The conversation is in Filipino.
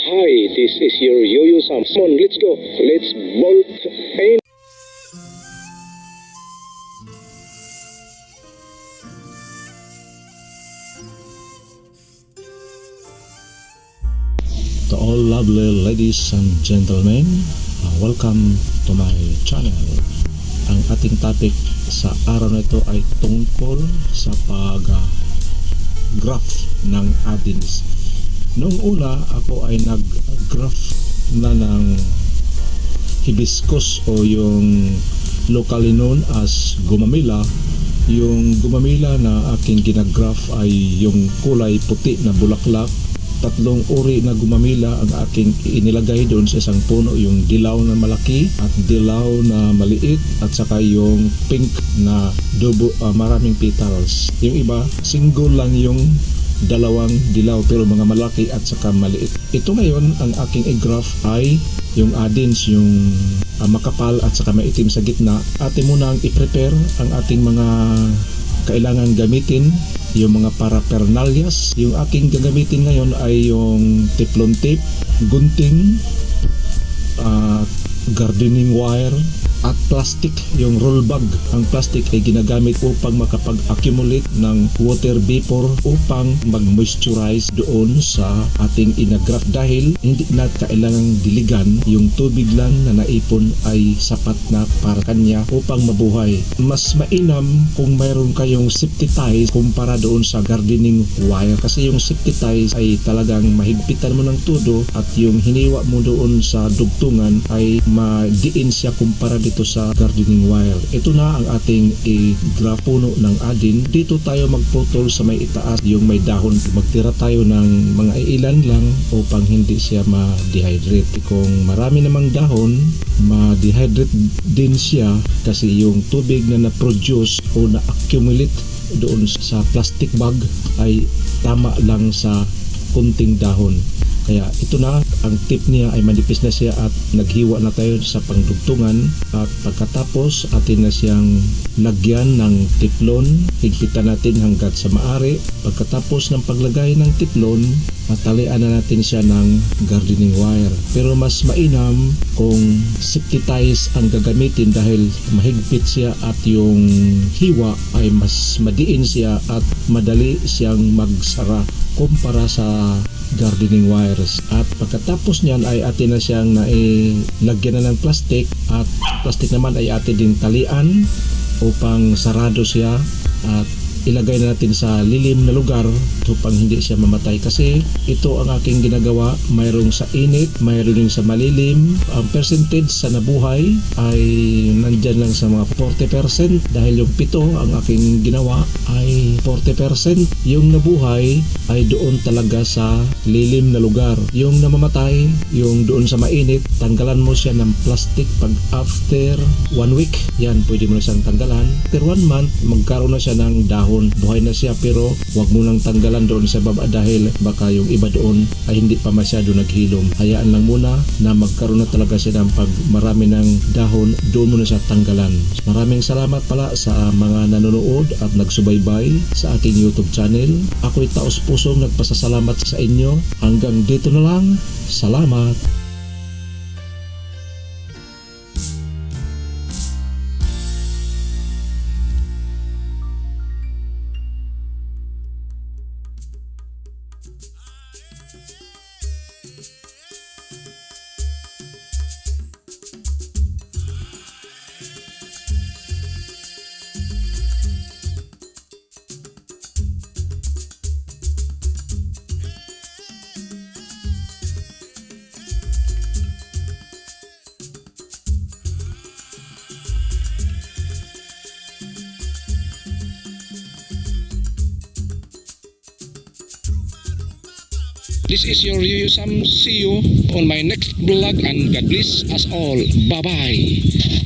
Hi, this is your Yo-Yo Sam. Come on, let's go. Let's bolt and to all lovely ladies and gentlemen, welcome to my channel. Ang ating topic sa araw na ito ay tungkol sa pag-graph ng addins. Noong una ako ay nag-graph na ng hibiscus o yung locally known as gumamila. Yung gumamila na aking ginagraph ay yung kulay puti na bulaklak. Tatlong uri na gumamila ang aking inilagay doon sa isang puno, yung dilaw na malaki at dilaw na maliit at saka yung pink na maraming petals. Yung iba single lang yung dalawang dilaw pero mga malaki at saka maliit. Ito ngayon ang aking i-graph ay yung addins, yung makapal at saka maitim sa gitna. Atin munang i-prepare ang ating mga kailangan gamitin, yung mga paraphernalias. Yung aking gagamitin ngayon ay yung teflon tape, gunting, gardening wire at plastic, yung roll bag. Ang plastic ay ginagamit upang makapag-accumulate ng water vapor upang mag-moisturize doon sa ating inagraph, dahil hindi na kailangang diligan, yung tubig lang na naipon ay sapat na para kanya upang mabuhay. Mas mainam kung mayroon kayong safety ties kumpara doon sa gardening wire, kasi yung safety ties ay talagang mahigpitan mo ng todo at yung hiniwa mo doon sa dugtungan ay madiin siya kumpara dito sa gardening wire. Ito na ang ating i-graph puno ng addin. Dito tayo magputol sa may itaas, yung may dahon. Magtira tayo ng mga ilan lang upang hindi siya ma-dehydrate. Kung marami namang dahon, ma-dehydrate din siya kasi yung tubig na na-produce o na-accumulate doon sa plastic bag ay tama lang sa kunting dahon. Kaya ito na, ang tip niya ay manipis na siya at naghiwa na tayo sa pangdugtungan, at pagkatapos atin na siyang lagyan ng teflon, higpitan natin hanggat sa maaari. Pagkatapos ng paglagay ng teflon, talian na natin siya ng gardening wire. Pero mas mainam kung safety ties ang gagamitin dahil mahigpit siya at yung hiwa ay mas madiin siya at madali siyang magsara kumpara sa gardening wires. At pagkatapos niyan ay atin na siyang nailagyan na ng plastic, at plastic naman ay atin din talian upang sarado siya at ilagay na natin sa lilim na lugar upang hindi siya mamatay, kasi ito ang aking ginagawa, mayroong sa init, mayroon din sa malilim. Ang percentage sa nabuhay ay nandyan lang sa mga 40%, dahil yung 7 ang aking ginawa ay 40%. Yung nabuhay ay doon talaga sa lilim na lugar. Yung namamatay, yung doon sa mainit, tanggalan mo siya ng plastic pag after 1 week. Yan, pwede mo na siyang tanggalan. After 1 month, magkaroon na siya ng dahon. Buhay na siya, pero wag mo nang tanggalan doon sa baba dahil baka yung iba doon ay hindi pa masyado naghilom. Hayaan lang muna na magkaroon na talaga siya ng pag marami ng dahon, doon mo na siya tanggalan. Maraming salamat pala sa mga nanonood at nagsubaybay sa aking YouTube channel. Ako'y taos-pusong nagpasasalamat sa inyo. Hanggang dito na lang. Salamat. this is your Yo-Yo Sam. See you on my next vlog and God bless us all. Bye-bye.